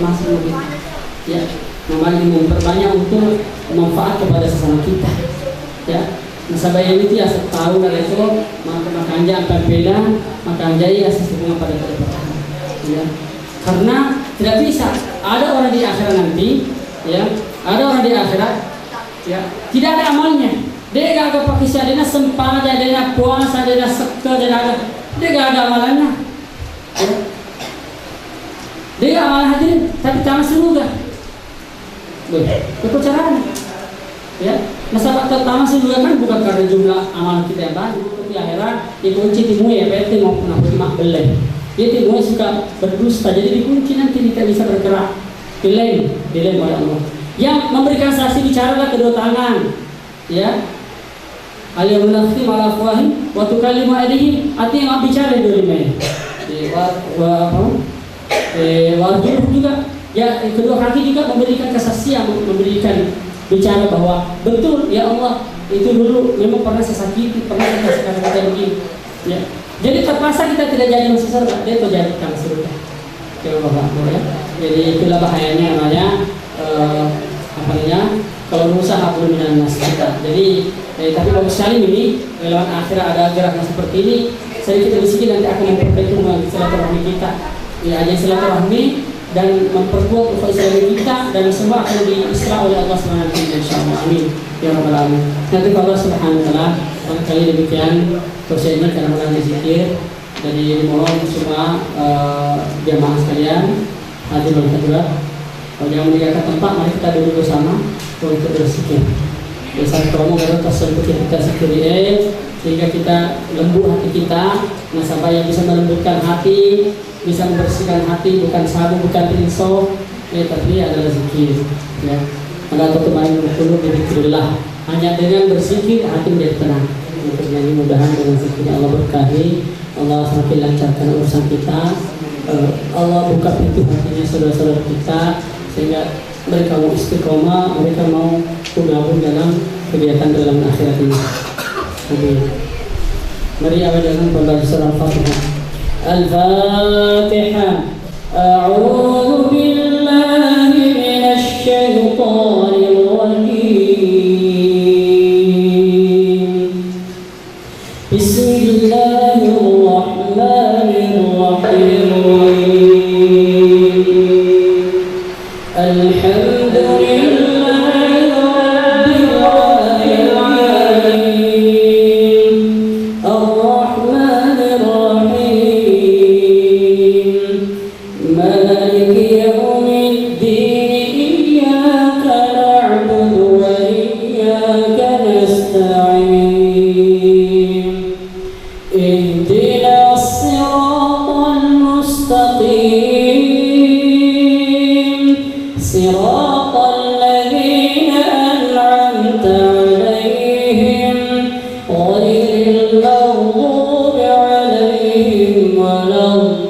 masing-masing begitu. Ya, memperbanyak untuk manfaat kepada sesama kita. Ya, nasabah yang itu ya tahu dari itu maka anja akan beda, maka anjai asas hubungan pada kedekatan. Ya, karena tidak bisa ada orang di akhirat nanti, ya, ada orang di akhirat, ya, tidak ada amalnya. Dia gak ada pakai sadena sempana, dia puasa, dia sekte, dia gak ada amalannya. Ya. Dia gak amalan hadirin, tapi tangan surga. Itu caranya. Ya, nasabah pertama surga kan bukan karena jumlah amalan kita yang banyak, tapi akhirat dikunci timu ya, PT maupun aku mak belai. Dia timu suka berdusta, jadi dikunci nanti tidak bisa bergerak. Dilem oleh Allah. Yang memberikan saksi bicaralah kedua tangan. Ya. Aliyah menafsir ala afwahim wa tukallimu aydihim, artinya bicara dulu ini. Wajib juga ya, kedua kaki juga memberikan kesaksian, memberikan bicara bahwa betul ya Allah itu dulu memang pernah saya sakiti, pernah saya kata begini. Ya. Jadi terpaksa kita tidak jadi masuk surga, dia terjadikan surga. Ya Allah, ya. Jadi itulah bahayanya namanya kalau berusaha belum minas kita. Jadi tapi bagus sekali ini lewat akhirnya ada gerakan seperti ini. Sedikit demi sedikit nanti akan memperbaiki silaturahmi kita. Ya, ajang silaturahmi dan memperkuat ukhuwah Islam kita, dan semua akan diislah oleh Allah Subhanahu wa taala insyaallah. Amin ya rabbal alamin. Nanti Allah Subhanahu wa taala barangkali demikian proses ini karena mulai zikir. Jadi mohon semua jamaah sekalian hadir berhadirat. Kalau yang meninggalkan tempat, mari kita duduk bersama untuk berzikir. Biasa promo kalau tersentuh kita zikir sehingga kita lembut hati kita. Nasabah yang bisa melembutkan hati, bisa membersihkan hati, bukan sabu, bukan rinso, tapi adalah zikir. Ya, maka teman berkumpul berzikirlah. Hanya dengan berzikir hati menjadi tenang. Jadi mudahan dengan zikirnya Allah berkahi, Allah semakin lancarkan urusan kita. Allah buka pintu hatinya saudara-saudara kita sehingga mereka mau istiqomah, mereka mau bergabung dalam kegiatan dalam akhirat ini. Amin. Mari awal dengan membaca surah Al-Fatihah. Al-Fatihah. A'udzu billahi minasy syaithanir rajim. Bismillahirrahmanirrahim. نعم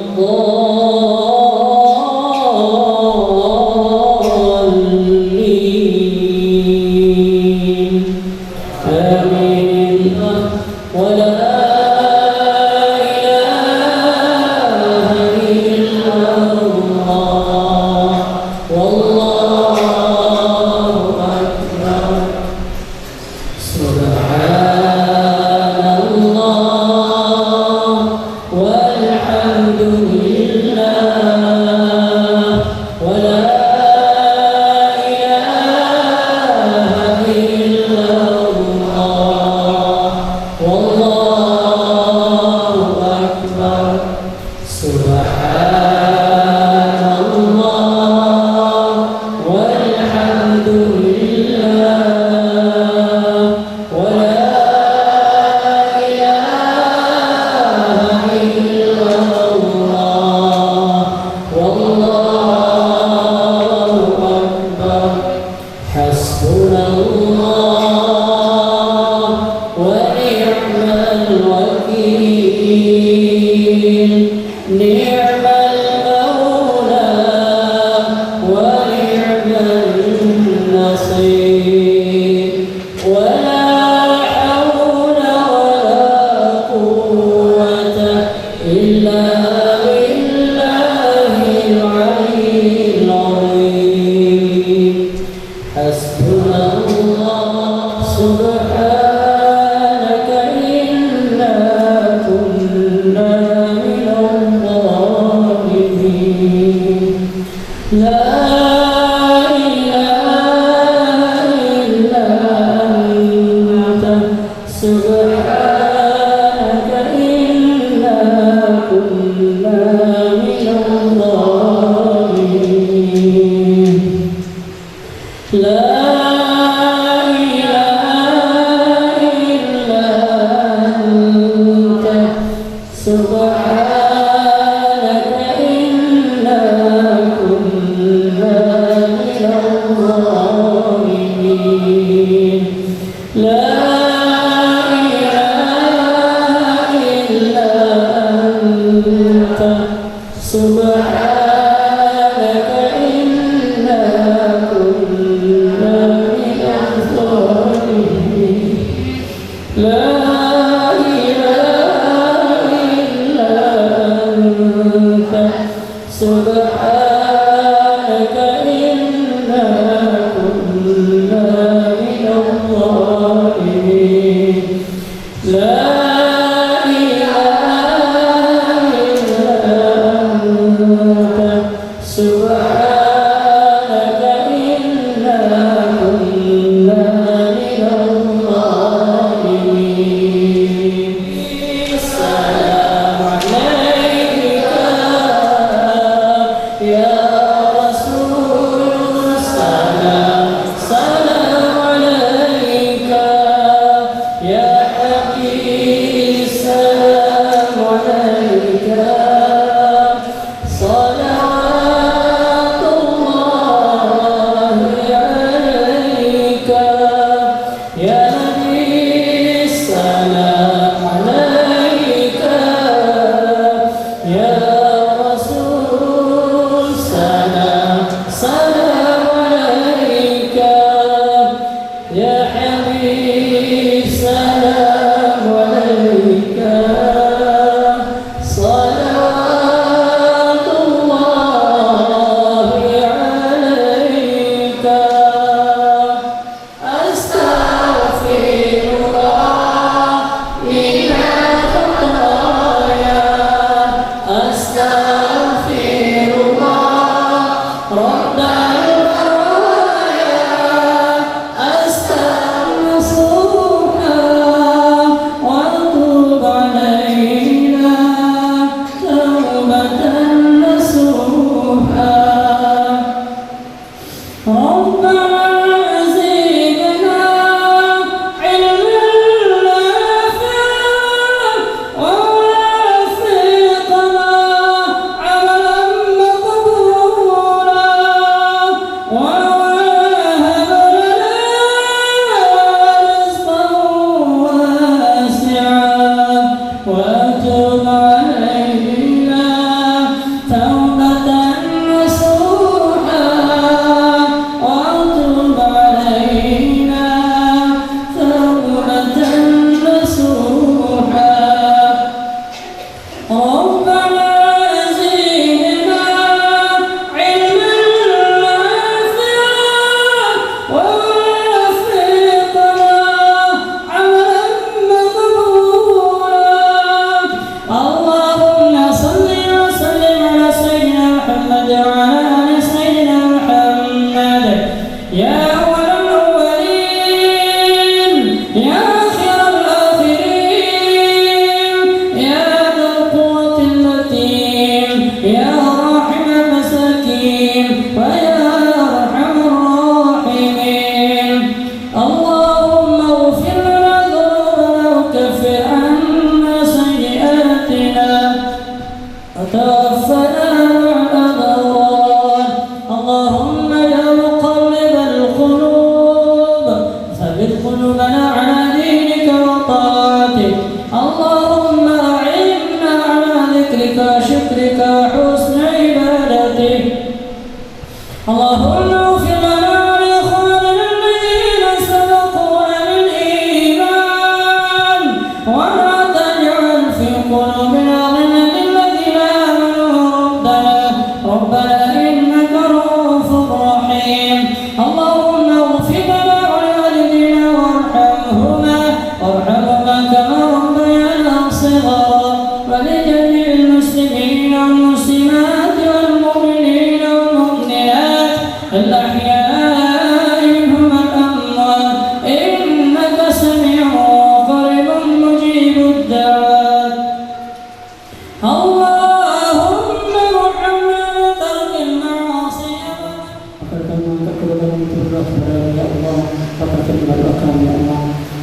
سبحانك إنا كنا من الظالمين لا إله إلا أنت سبحانك إنا كنا من الظالمين لا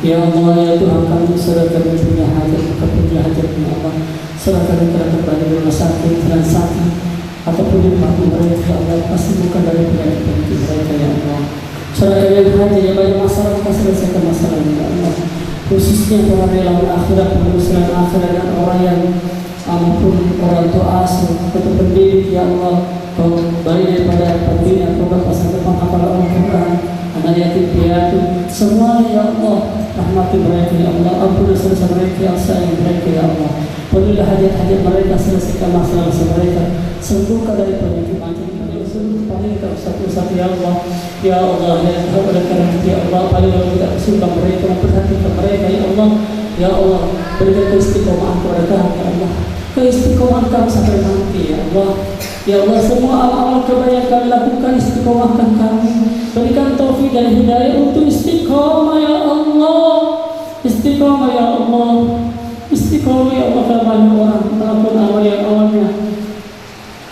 Ya Allah, ya Tuhan kami, saudara kami punya hajat, punya hajat ya Allah. Saudara kami telah kembali di rumah sakit, sakit ataupun di rumah mereka ya Allah, pasti bukan dari penyakit mereka ya Allah. Saudara kami berhati yang banyak masalah, kita selesaikan masalahnya ya Allah. Khususnya Tuhan relawan akhirat, penelusuran akhirat dan orang yang maupun orang tua asuh atau pendidik ya Allah, kau beri daripada pembina pondok pesantren penghafal Al-Quran, anak yatim piatu, semuanya ya Allah, rahmati mereka ya Allah, ampun dosa mereka, yang sayang mereka ya Allah, penuhilah hajat-hajat mereka, selesaikan masalah-masalah mereka, sembuhkan dari penyakit macam-macam, seluruh paling satu-satu ya Allah, ya Allah, ya Tuhan, oleh karena ya Allah, paling tidak suka mereka, memperhatikan mereka ya Allah, ya Allah, berikan keistiqomahan kepada kami ya Allah, keistiqomahan kami sampai nanti ya Allah. Ya Allah, semua amal-amal kebaikan kami lakukan, istiqomahkan kami, berikan taufik dan hidayah untuk istiqomah ya Allah, istiqomah ya Allah, istiqomah ya Allah. Kalau banyak orang melakukan amal yang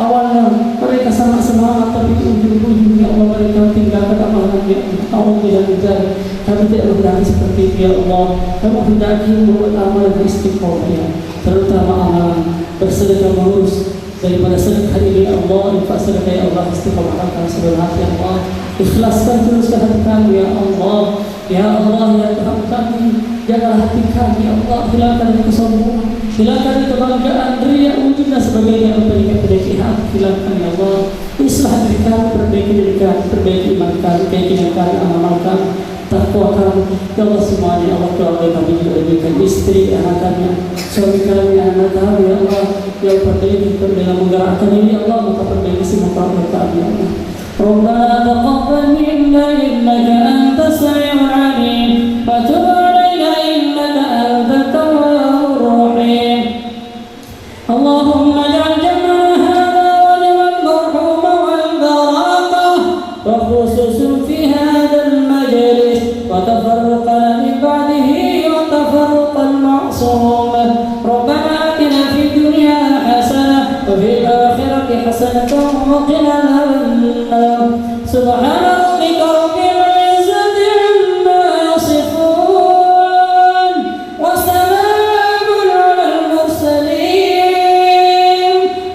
awalnya mereka sangat semangat, tapi ujung-ujungnya Allah mereka tinggalkan amalan ya Allah. Tidak menjadi, kami tidak menghendaki seperti itu ya Allah. Kami menghendaki membuat amal yang istiqomah ya, terutama amalan bersedekah mengurus daripada sedekah ini ya Allah, infak sedekah ya Allah, istiqomahkan kami seluruh hati ya Allah, ikhlaskan teruskan hati kami ya Allah, ya Allah, ya Tuhan kami, jagalah hati kami ya Allah, hilangkan dari kesombongan, hilangkan dari kebanggaan, riya, ujub dan sebagainya, perbaiki hati, hilangkan ya Allah, islah diri kami, perbaiki diri kami, perbaiki iman kami, keyakinan kami, amal kami, takwa kami ya Allah, semuanya ya Allah. Keluarga kami juga diberikan istri, anak kami, suami kami, anak kami ya Allah, ya perbaiki dalam menggerakkan ini ya Allah, maka perbaiki semua keluarga kami ya Allah. Rabbana taqabbal minna innaka antas samiul alim wa tub 'alaina innaka antat tawwabur rahim. Allahumma ij'al jam'ana hadha wa jam'al marhuma wal barakah wa khususan fi hadzal majlis wa tafarraqana min ba'dihi wa tafarraqan ma'sum. Rabbana atina fid dunya hasanah wa fil akhirati hasanatan wa qina adzabannar. Subhana rabbika rabbil izzati amma yasifun wa salamun 'alal mursalin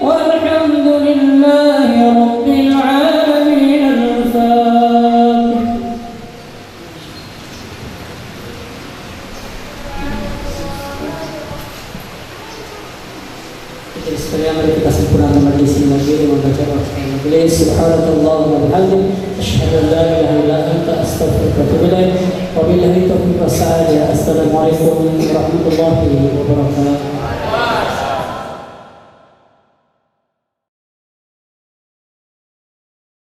walhamdulillahi rabbil alamin. Al-Fatihah. Sekalian mari kita sempurnakan majlis ini lagi dengan baca majelis. Subhanallah wa bihamdihi, asyhadu an la ilaha illa anta, astaghfiruka wa atubu ilaik. Wabillahi taufiq was hidayah. Assalamualaikum warahmatullahi wabarakatuh.